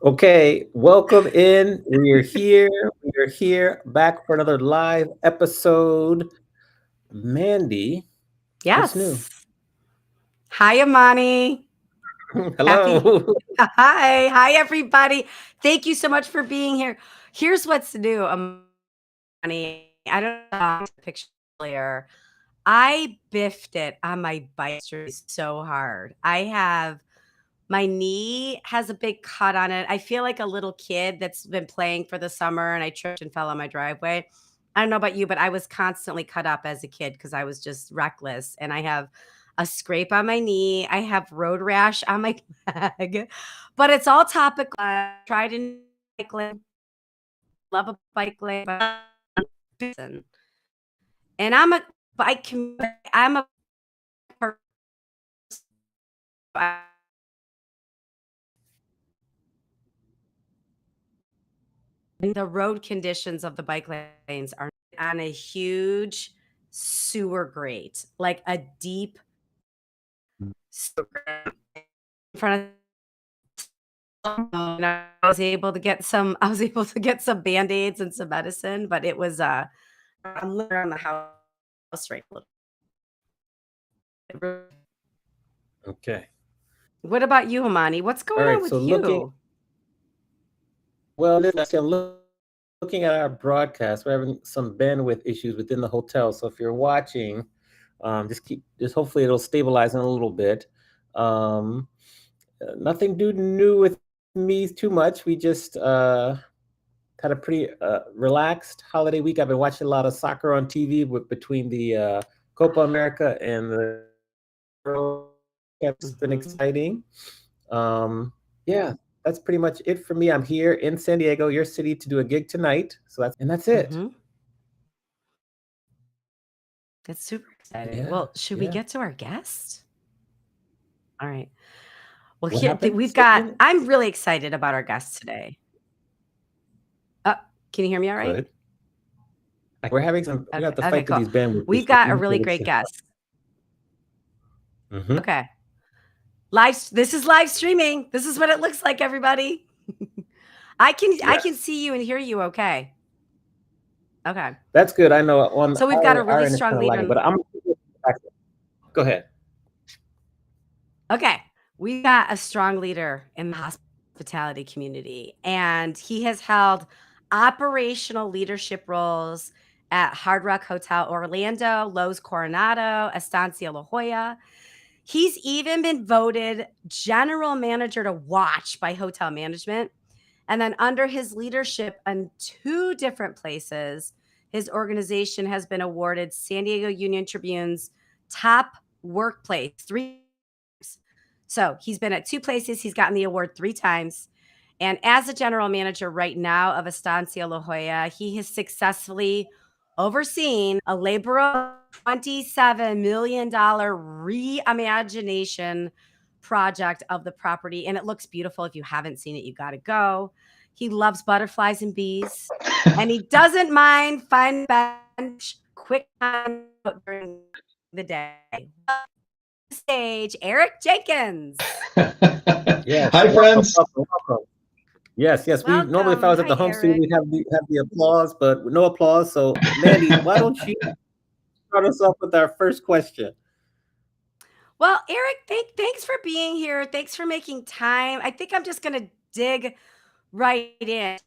Okay, welcome in. We are here. We are here back for another live episode. Mandy, what's new? Yes. Hi, Amani. Happy. Hello. Hi, everybody. Thank you so much for being here. Here's what's new, Amani. I don't know the picture earlier. I biffed it on my bike so hard. My knee has a big cut on it. I feel like a little kid that's been playing for the summer and I tripped and fell on my driveway. I don't know about you, but I was constantly cut up as a kid because I was just reckless. And I have a scrape on my knee. I have road rash on my leg, but it's all topical. I tried in cycling, love a bike lane, and I'm a bike. I'm a person. The road conditions of the bike lanes are on a huge sewer grate, like a deep sewer grate in front of. And I was able to get some Band-Aids and some medicine, but it was I'm living around the house right now. Okay. What about you, Amani? What's All going on right. with So you? I'm looking at our broadcast. We're having some bandwidth issues within the hotel. So if you're watching, just hopefully it'll stabilize in a little bit. Nothing new with me too much. We just had a pretty relaxed holiday week. I've been watching a lot of soccer on TV between the Copa America and the World Cup. It's been exciting. Yeah, that's pretty much it for me. I'm here in San Diego, your city, to do a gig tonight. That's it. That's super exciting. Yeah, Well, should we yeah. get to our guest? All right. Well, What happened? we've Say it got. again? I'm really excited about our guest today. Can you hear me all right? Good. We're having some. We have to Okay, fight through cool. these bandwidth We've issues. got a really great guest. Mm-hmm. Okay. This is live streaming. This is what it looks like, everybody. I can see you and hear you okay. Okay. That's good. I know on So we've got a our really end it's strong kind of leader. lagging, but I'm go ahead. Okay. We got a strong leader in the hospitality community, and he has held operational leadership roles at Hard Rock Hotel Orlando, Lowe's Coronado, Estancia La Jolla. He's even been voted general manager to watch by hotel management. And then under his leadership in 2 different places, his organization has been awarded San Diego Union Tribune's top workplace 3 times. So he's been at 2 places. He's gotten the award 3 times. And as a general manager right now of Estancia La Jolla, he has successfully overseen a labor $27 million reimagination project of the property, and it looks beautiful. If you haven't seen it, you got to go. He loves butterflies and bees, and he doesn't mind finding bench quick time out during the day. Stage, Eric Jenkins. Yes. Hi, friends. Welcome. Yes. We normally, if I was at Hi, the home studio, Eric. we'd have the applause, but no applause. So, Mandy, why don't you start us off with our first question? Well, Eric, thanks for being here. Thanks for making time. I think I'm just going to dig right in.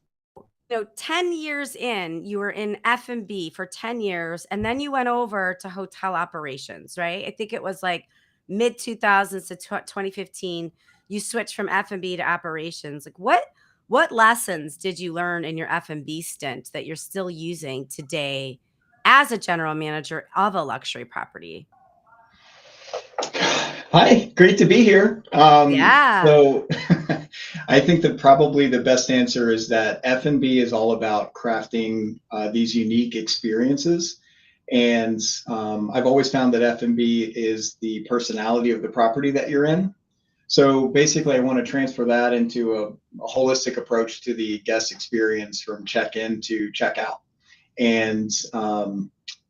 10 years in, you were in F&B for 10 years, and then you went over to hotel operations, right? I think it was like mid 2000s to 2015. You switched from F&B to operations. Like what lessons did you learn in your F&B stint that you're still using today as a general manager of a luxury property? Hi, great to be here. Yeah. So I think that probably the best answer is that F&B is all about crafting these unique experiences. And I've always found that F&B is the personality of the property that you're in. So basically, I want to transfer that into a holistic approach to the guest experience from check-in to check-out. And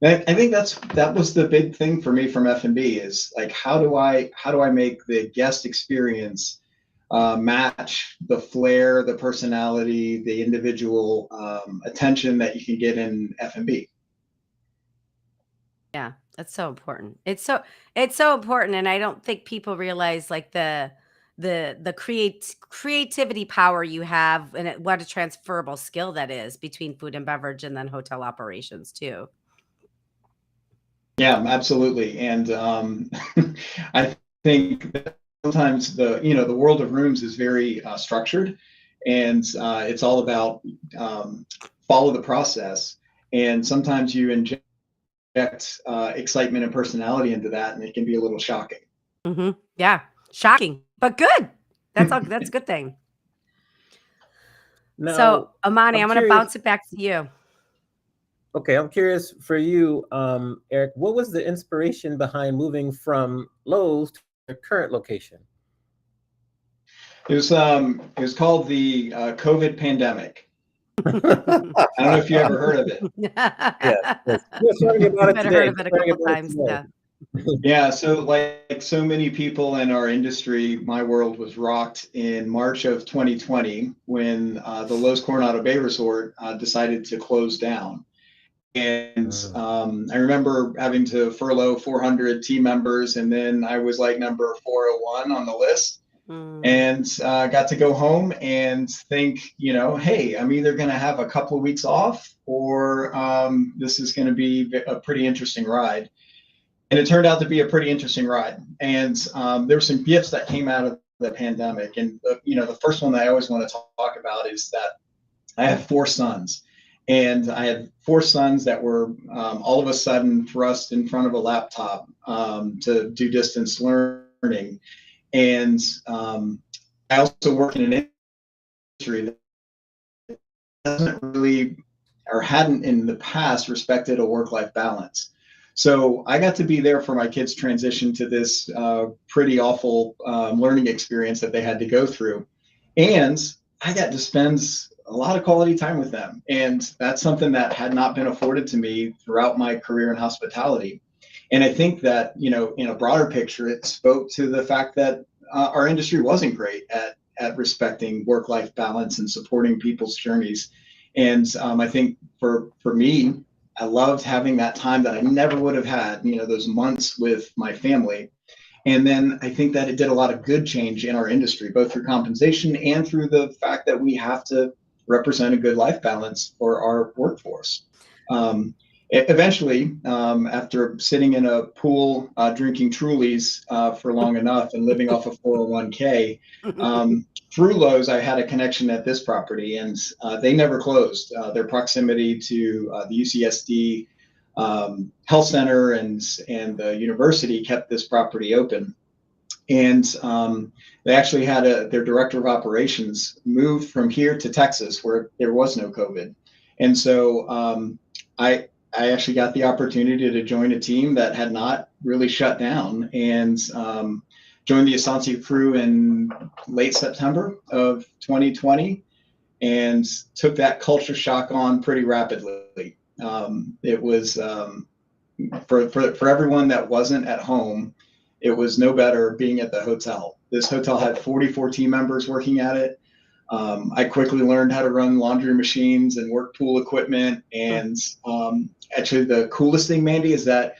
I think that was the big thing for me from F&B is like how do I make the guest experience match the flair, the personality, the individual attention that you can get in F&B. Yeah, that's so important. It's so important, and I don't think people realize like the creativity power you have, and what a transferable skill that is between food and beverage and then hotel operations too. Yeah, absolutely. And I think that sometimes the world of rooms is very structured, and it's all about follow the process. And sometimes you inject excitement and personality into that, and it can be a little shocking. Yeah, shocking, but good. That's a good thing. Now, So, Amani, I'm going to curious. bounce it back to you. Okay, I'm curious for you, Eric. What was the inspiration behind moving from Lowe's to your current location? It was called the COVID pandemic. I don't know if you ever heard of it. Yes. We're learning about it I've today. heard of it a Learning couple about it times. today. Yeah. Yeah, so like so many people in our industry, my world was rocked in March of 2020 when the Lowe's Coronado Bay Resort decided to close down. And I remember having to furlough 400 team members, and then I was like number 401 on the list. And got to go home and think, hey, I'm either going to have a couple of weeks off or this is going to be a pretty interesting ride. And it turned out to be a pretty interesting ride. And there were some gifts that came out of the pandemic. And the first one that I always want to talk about is that I have 4 sons. And I had 4 sons that were all of a sudden thrust in front of a laptop to do distance learning. And I also work in an industry that doesn't really or hadn't in the past respected a work-life balance. So I got to be there for my kids' transition to this pretty awful learning experience that they had to go through. And I got to spend a lot of quality time with them. And that's something that had not been afforded to me throughout my career in hospitality. And I think that, in a broader picture, it spoke to the fact that our industry wasn't great at respecting work-life balance and supporting people's journeys. And I think for me, I loved having that time that I never would have had, those months with my family. And then I think that it did a lot of good change in our industry, both through compensation and through the fact that we have to represent a good life balance for our workforce. Eventually, after sitting in a pool drinking Trulies for long enough and living off of 401k, through Lowe's, I had a connection at this property, and they never closed. Their proximity to the UCSD health center and the university kept this property open. And they actually had their director of operations moved from here to Texas, where there was no COVID. And so I actually got the opportunity to join a team that had not really shut down, and joined the Estancia crew in late September of 2020, and took that culture shock on pretty rapidly. It was for everyone that wasn't at home, it was no better being at the hotel. This hotel had 44 team members working at it. I quickly learned how to run laundry machines and work pool equipment. And actually, the coolest thing, Mandy, is that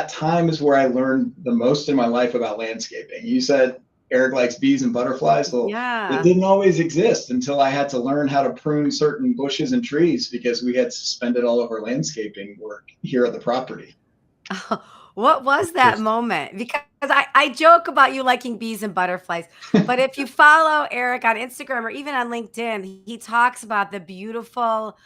time is where I learned the most in my life about landscaping. You said Eric likes bees and butterflies. Well, Yeah. it didn't always exist until I had to learn how to prune certain bushes and trees because we had suspended all of our landscaping work here at the property. What was that moment? Because I joke about you liking bees and butterflies, but if you follow Eric on Instagram or even on LinkedIn, he talks about the beautiful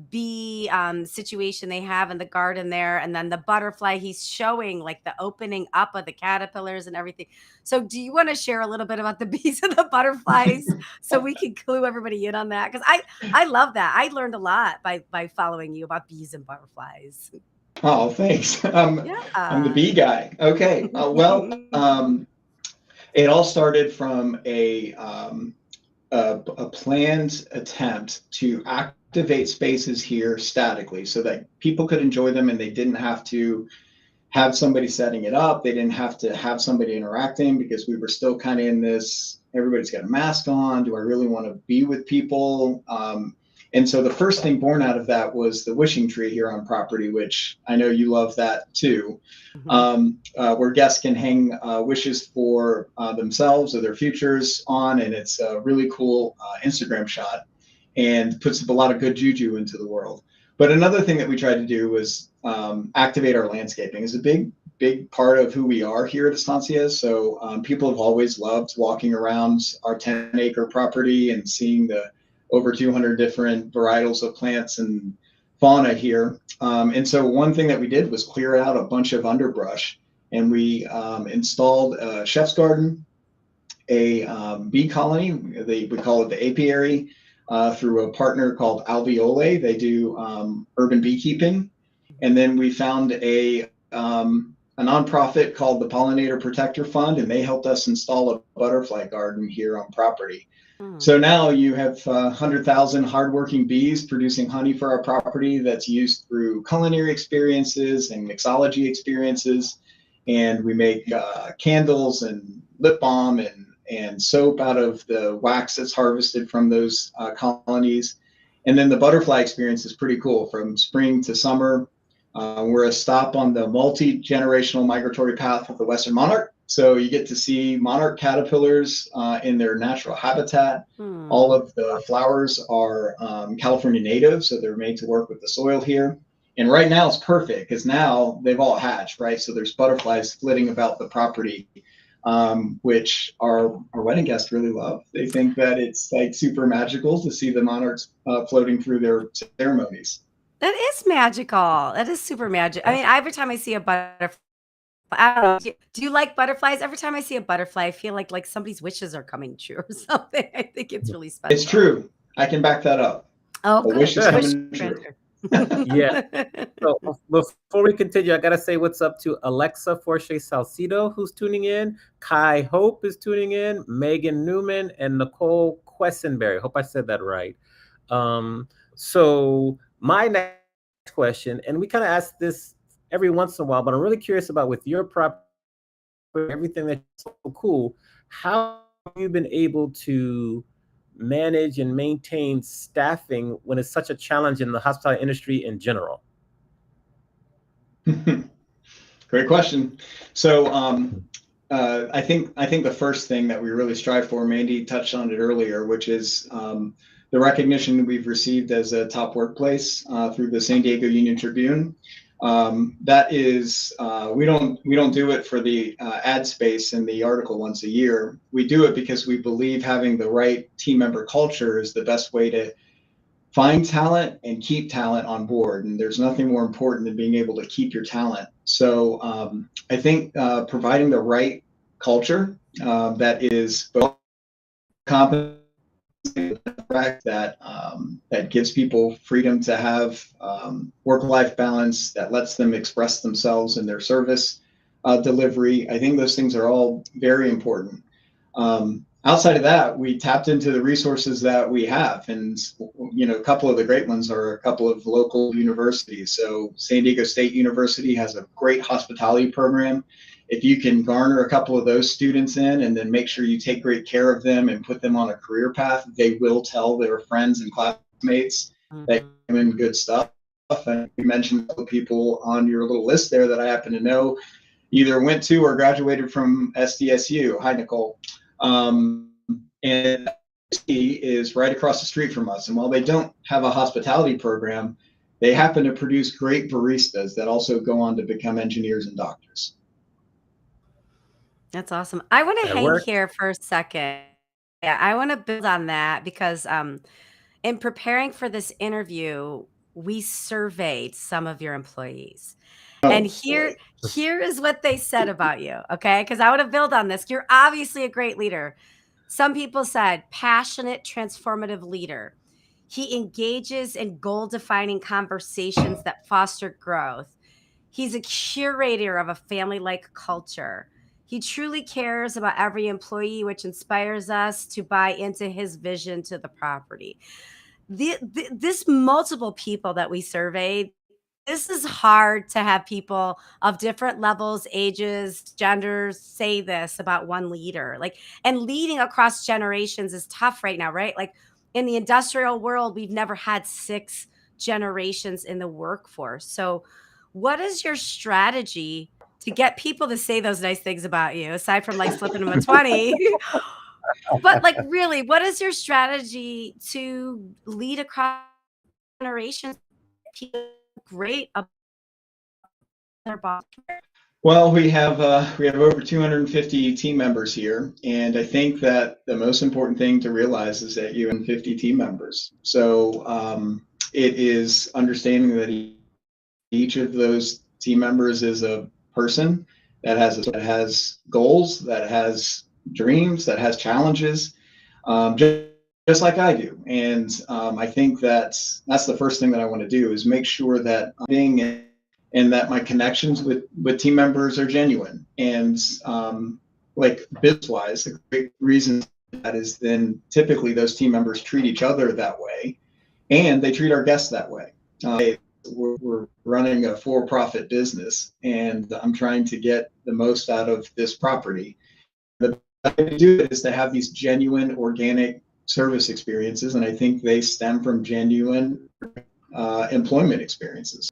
bee situation they have in the garden there, and then the butterfly. He's showing like the opening up of the caterpillars and everything. So, do you want to share a little bit about the bees and the butterflies so we can clue everybody in on that? Because I love that. I learned a lot by following you about bees and butterflies. Oh, thanks. I'm the Yeah. bee guy. Okay. It all started from a planned attempt to activate spaces here statically so that people could enjoy them and they didn't have to have somebody setting it up. They didn't have to have somebody interacting because we were still kind of in this, everybody's got a mask on. Do I really want to be with people? And so the first thing born out of that was the wishing tree here on property, which I know you love that too, where guests can hang wishes for themselves or their futures on. And it's a really cool Instagram shot and puts a lot of good juju into the world. But another thing that we tried to do was activate our landscaping. It's a big part of who we are here at Estancia. So people have always loved walking around our 10-acre property and seeing the over 200 different varietals of plants and fauna here. And so one thing that we did was clear out a bunch of underbrush, and we installed a chef's garden, a bee colony, we call it the apiary, through a partner called Alveole. They do urban beekeeping. And then we found a nonprofit called the Pollinator Protector Fund, and they helped us install a butterfly garden here on property. So now you have 100,000 hardworking bees producing honey for our property that's used through culinary experiences and mixology experiences. And we make candles and lip balm and soap out of the wax that's harvested from those colonies. And then the butterfly experience is pretty cool. From spring to summer, we're a stop on the multi-generational migratory path of the Western monarch. So you get to see monarch caterpillars in their natural habitat. All of the flowers are California native, so they're made to work with the soil here. And right now it's perfect because now they've all hatched, right? So there's butterflies flitting about the property, which our wedding guests really love. They think that it's like super magical to see the monarchs floating through their ceremonies. That is magical. That is super magic. I mean, every time I see a butterfly, I don't know. Do you like butterflies? Every time I see a butterfly, I feel like somebody's wishes are coming true or something. I think it's really special. It's true. I can back that up. Oh, good. Wish is coming true. Yeah. So before we continue, I gotta say what's up to Alexa Forche Salcido, who's tuning in. Kai Hope is tuning in. Megan Newman and Nicole Quessenberry. Hope I said that right. So my next question, and we kind of ask this every once in a while, but I'm really curious about with your property, everything that's so cool. How have you been able to manage and maintain staffing when it's such a challenge in the hospitality industry in general? Great question. So I think the first thing that we really strive for, Mandy touched on it earlier, which is the recognition we've received as a top workplace through the San Diego Union Tribune. That is, we don't do it for the ad space in the article once a year. We do it because we believe having the right team member culture is the best way to find talent and keep talent on board. And there's nothing more important than being able to keep your talent. So I think providing the right culture that is both competent, that gives people freedom to have work-life balance, that lets them express themselves in their service delivery. I think those things are all very important. Outside of that, we tapped into the resources that we have, and a couple of the great ones are a couple of local universities. So San Diego State University has a great hospitality program. If you can garner a couple of those students in and then make sure you take great care of them and put them on a career path, they will tell their friends and classmates that you're doing good stuff. And you mentioned a couple of people on your little list there that I happen to know either went to or graduated from SDSU. Hi, Nicole. And is right across the street from us. And while they don't have a hospitality program, they happen to produce great baristas that also go on to become engineers and doctors. That's awesome. I want to That hang works. here for a second. Yeah, I want to build on that because in preparing for this interview, we surveyed some of your employees. And Oh, boy. here is what they said about you, okay? Because I want to build on this. You're obviously a great leader. Some people said passionate, transformative leader. He engages in goal-defining conversations that foster growth. He's a curator of a family-like culture. He truly cares about every employee, which inspires us to buy into his vision to the property. This multiple people that we surveyed, this is hard to have people of different levels, ages, genders say this about one leader. Like, and leading across generations is tough right now, right? Like in the industrial world, we've never had 6 generations in the workforce. So, what is your strategy to get people to say those nice things about you, aside from like slipping them a 20? But like, really, what is your strategy to lead across generations? People great about their boss. Well, we have over 250 team members here, and I think that the most important thing to realize is that you have 50 team members. So it is understanding that each of those team members is a person that has goals, that has dreams, that has challenges, just like I do. And I think that's the first thing that I want to do is make sure that I'm being and that my connections with team members are genuine. And like business wise, the great reason that is then typically those team members treat each other that way, and they treat our guests that way. We're running a for-profit business, and I'm trying to get the most out of this property. The best way to do it is to have these genuine, organic service experiences, and I think they stem from genuine employment experiences.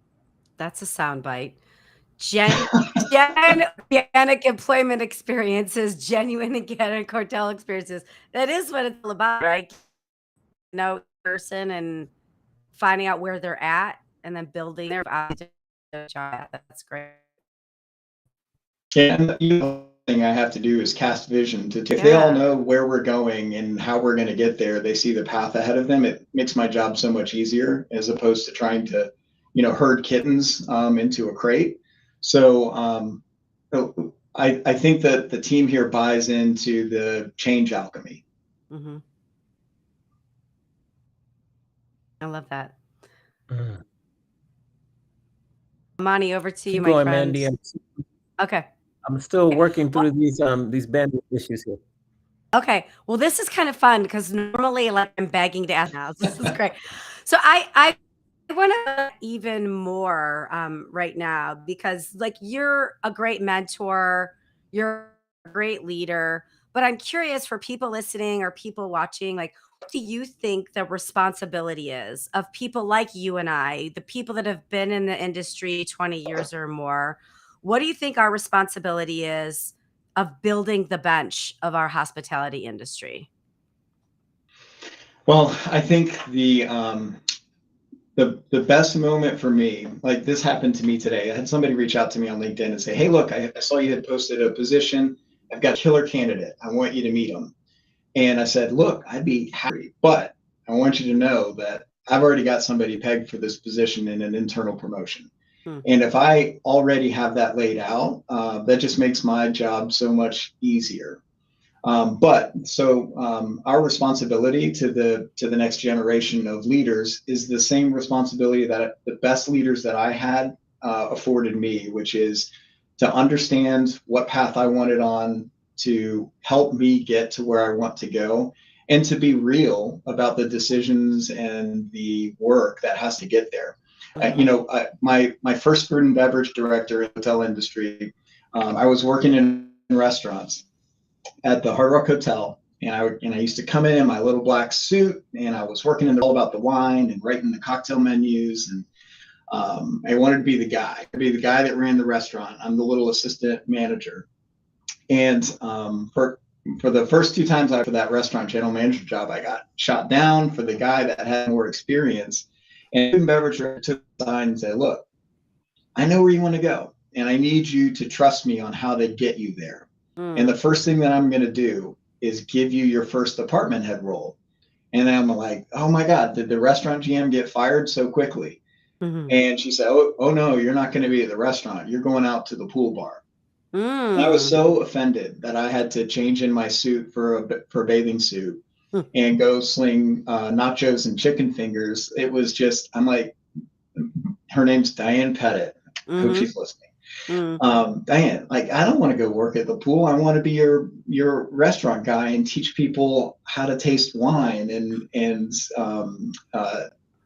That's a soundbite. Organic employment experiences, genuine organic cartel experiences. That is what it's all about, right? Know person and finding out where they're at and then building their job. That's great. And the thing I have to do is cast vision if they all know where we're going and how we're going to get there, they see the path ahead of them. It makes my job so much easier as opposed to trying to, herd kittens into a crate. So I think that the team here buys into the change alchemy. Mm-hmm. I love that. Monty, over to you, Keep my going, friend. Mandy. Okay. I'm still working through these bandwidth issues here. Okay. Well, this is kind of fun because normally like I'm begging to ask now. This is great. So I want to even more right now because like you're a great mentor, you're a great leader, but I'm curious for people listening or people watching, like, what do you think the responsibility is of people like you and I, the people that have been in the industry 20 years or more? What do you think our responsibility is of building the bench of our hospitality industry? Well, I think the best moment for me, like this happened to me today. I had somebody reach out to me on LinkedIn and say, "Hey, look, I saw you had posted a position. I've got a killer candidate. I want you to meet him." And I said, "Look, I'd be happy, but I want you to know that I've already got somebody pegged for this position in an internal promotion." And if I already have that laid out, that just makes my job so much easier. Our responsibility to the next generation of leaders is the same responsibility that the best leaders that I had afforded me, which is to understand what path I wanted on, to help me get to where I want to go, and to be real about the decisions and the work that has to get there. My first food and beverage director in the hotel industry, I was working in restaurants at the Hard Rock Hotel, and I used to come in my little black suit, and I was working in all about the wine and writing the cocktail menus, and I wanted to be the guy that ran the restaurant. I'm the little assistant manager, and for the first 2 times for that restaurant general manager job, I got shot down for the guy that had more experience. And food and beverage took the sign and said, "Look, I know where you want to go, and I need you to trust me on how to get you there. And the first thing that I'm going to do is give you your first department head role." And I'm like, "Oh my God, did the restaurant GM get fired so quickly?" And she said, oh no, you're not going to be at the restaurant. You're going out to the pool bar. And I was so offended that I had to change in my suit for a bathing suit and go sling nachos and chicken fingers. It was just, I'm like, her name's Diane Pettit. I hope she's listening. Diane, like, I don't want to go work at the pool. I want to be your restaurant guy and teach people how to taste wine and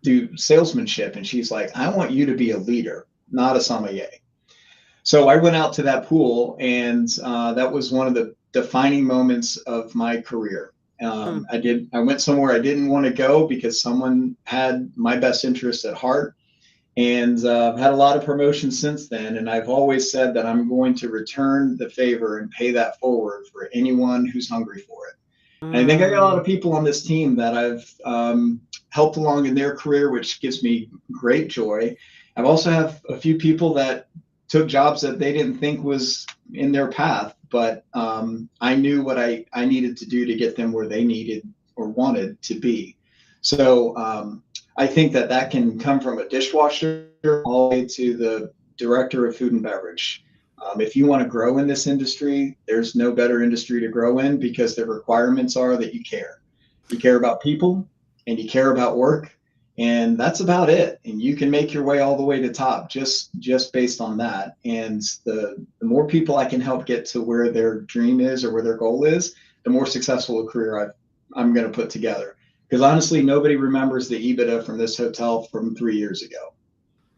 do salesmanship. And she's like, "I want you to be a leader, not a sommelier." So I went out to that pool, and that was one of the defining moments of my career. I went somewhere I didn't want to go because someone had my best interests at heart. And I've had a lot of promotions since then. And I've always said that I'm going to return the favor and pay that forward for anyone who's hungry for it. And I think I got a lot of people on this team that I've helped along in their career, which gives me great joy. I've also have a few people that took jobs that they didn't think was in their path, but I knew what I needed to do to get them where they needed or wanted to be. So I think that can come from a dishwasher all the way to the director of food and beverage. If you want to grow in this industry, there's no better industry to grow in, because the requirements are that you care. You care about people and you care about work, and that's about it. And you can make your way all the way to top just based on that. And the more people I can help get to where their dream is or where their goal is, the more successful a career I'm going to put together. Because honestly, nobody remembers the EBITDA from this hotel from 3 years ago,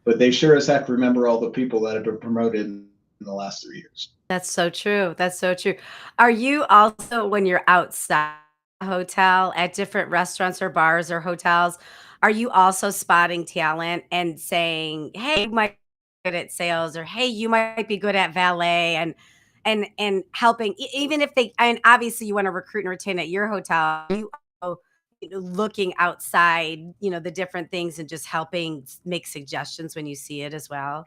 but they sure as heck remember all the people that have been promoted in the last 3 years. That's so true. That's so true. Are you also, when you're outside the hotel at different restaurants or bars or hotels, are you also spotting talent and saying, "Hey, you might be good at sales," or "Hey, you might be good at valet," and helping, even if they, and obviously you want to recruit and retain at your hotel, you also, looking outside, the different things and just helping make suggestions when you see it as well?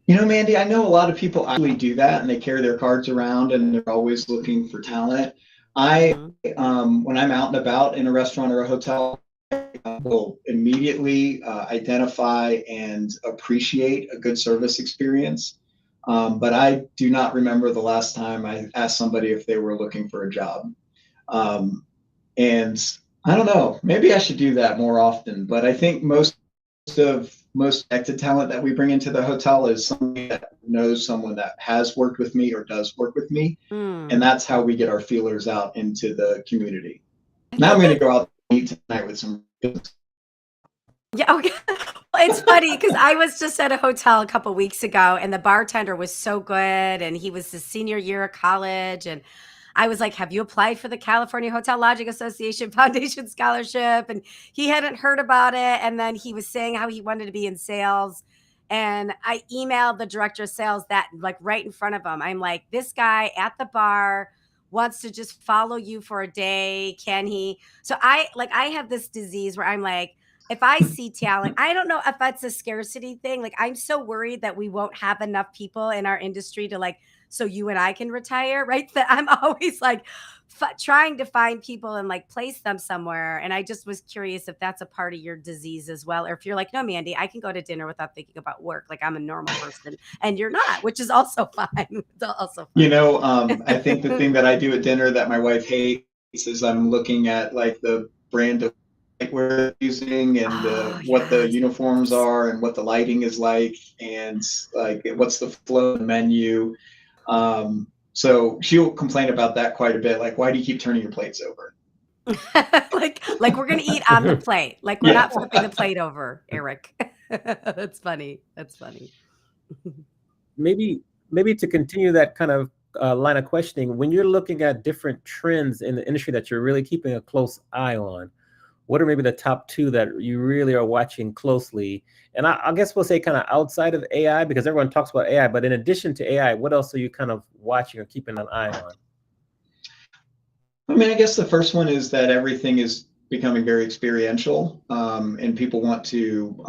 Mandy, I know a lot of people actually do that, and they carry their cards around and they're always looking for talent. When I'm out and about in a restaurant or a hotel, I will immediately identify and appreciate a good service experience. But I do not remember the last time I asked somebody if they were looking for a job. And I don't know, maybe I should do that more often. But I think most connected talent that we bring into the hotel is somebody that knows someone that has worked with me or does work with me. And that's how we get our feelers out into the community. Now I'm going to go out and eat tonight with some. Yeah, okay. Well, it's funny because I was just at a hotel a couple weeks ago, and the bartender was so good, and he was his senior year of college, and I was like, "Have you applied for the California Hotel Lodging Association Foundation Scholarship?" And he hadn't heard about it, and then he was saying how he wanted to be in sales, and I emailed the director of sales that, like, right in front of him. I'm like, "This guy at the bar wants to just follow you for a day. Can he?" So I have this disease where I'm like, if I see talent, I don't know if that's a scarcity thing. Like, I'm so worried that we won't have enough people in our industry to, like, so you and I can retire, right? That I'm always like trying to find people and like place them somewhere. And I just was curious if that's a part of your disease as well, or if you're like, no, Mandy, I can go to dinner without thinking about work. Like I'm a normal person, and you're not, which is also fine. It's also fine. I think the thing that I do at dinner that my wife hates is I'm looking at like the brand of we're using and Oh, what the yes. uniforms are and what the lighting is like and like what's the flow of the menu. So she'll complain about that quite a bit. Like, why do you keep turning your plates over? like we're gonna eat on the plate. Like we're Yeah. not flipping the plate over, Eric. That's funny. That's funny. Maybe to continue that kind of line of questioning, when you're looking at different trends in the industry that you're really keeping a close eye on, what are maybe the top two that you really are watching closely? And I guess we'll say kind of outside of AI, because everyone talks about AI, but in addition to AI, what else are you kind of watching or keeping an eye on? I mean, I guess the first one is that everything is becoming very experiential, and people want to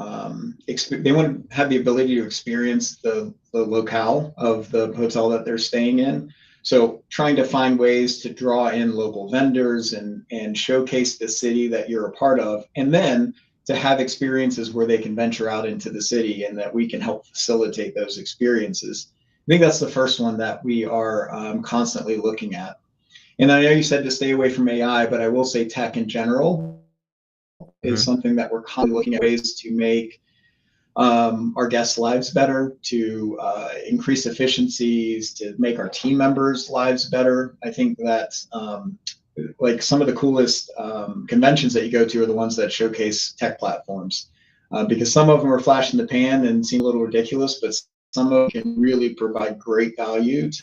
they want to have the ability to experience the locale of the hotel that they're staying in. So trying to find ways to draw in local vendors and showcase the city that you're a part of, and then to have experiences where they can venture out into the city and that we can help facilitate those experiences. I think that's the first one that we are constantly looking at. And I know you said to stay away from AI, but I will say tech in general is something that we're constantly looking at ways to make our guests' lives better, to increase efficiencies, to make our team members' lives better. I think that like some of the coolest conventions that you go to are the ones that showcase tech platforms, because some of them are flash in the pan and seem a little ridiculous, but some of them can really provide great value to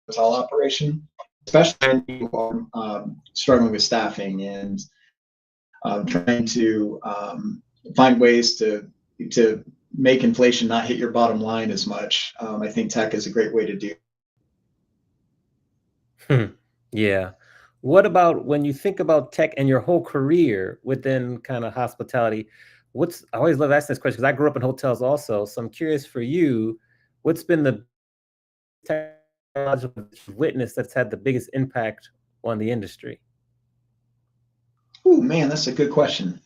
the hotel operation, especially when you are struggling with staffing and trying to find ways to make inflation not hit your bottom line as much. I think tech is a great way to do. Yeah. What about when you think about tech and your whole career within kind of hospitality? I always love asking this question because I grew up in hotels also. So I'm curious for you, what's been the technological witness that's had the biggest impact on the industry? Oh man, that's a good question.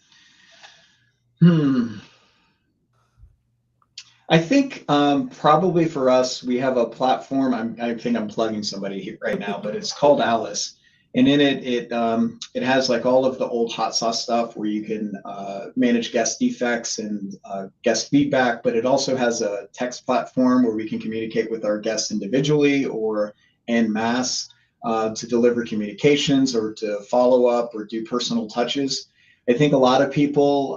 I think probably for us, we have a platform. I think I'm plugging somebody here right now, but it's called Alice, and in it has like all of the old hot sauce stuff where you can manage guest defects and guest feedback. But it also has a text platform where we can communicate with our guests individually or en masse to deliver communications or to follow up or do personal touches. I think a lot of people,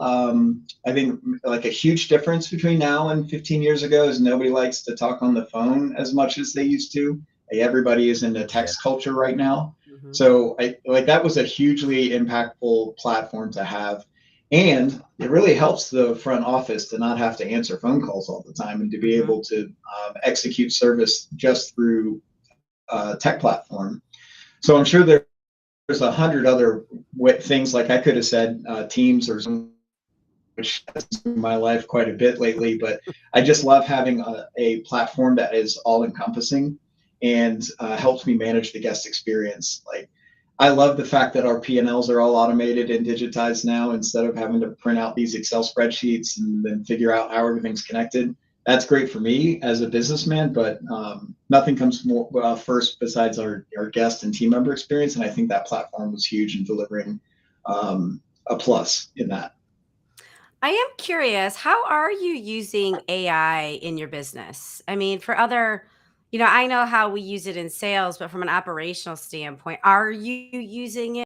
I think like a huge difference between now and 15 years ago is nobody likes to talk on the phone as much as they used to. Everybody is in a Yeah. text culture right now. So that was a hugely impactful platform to have. And it really helps the front office to not have to answer phone calls all the time and to be able to execute service just through tech platform. So I'm sure there's 100 other things like I could have said Teams or Zoom, which has in my life quite a bit lately, but I just love having a platform that is all encompassing and helps me manage the guest experience. Like I love the fact that our P&Ls are all automated and digitized now instead of having to print out these Excel spreadsheets and then figure out how everything's connected. That's great for me as a businessman, but nothing comes more first besides our guest and team member experience. And I think that platform was huge in delivering a plus in that. I am curious, how are you using AI in your business? I mean, for other, I know how we use it in sales, but from an operational standpoint, are you using it?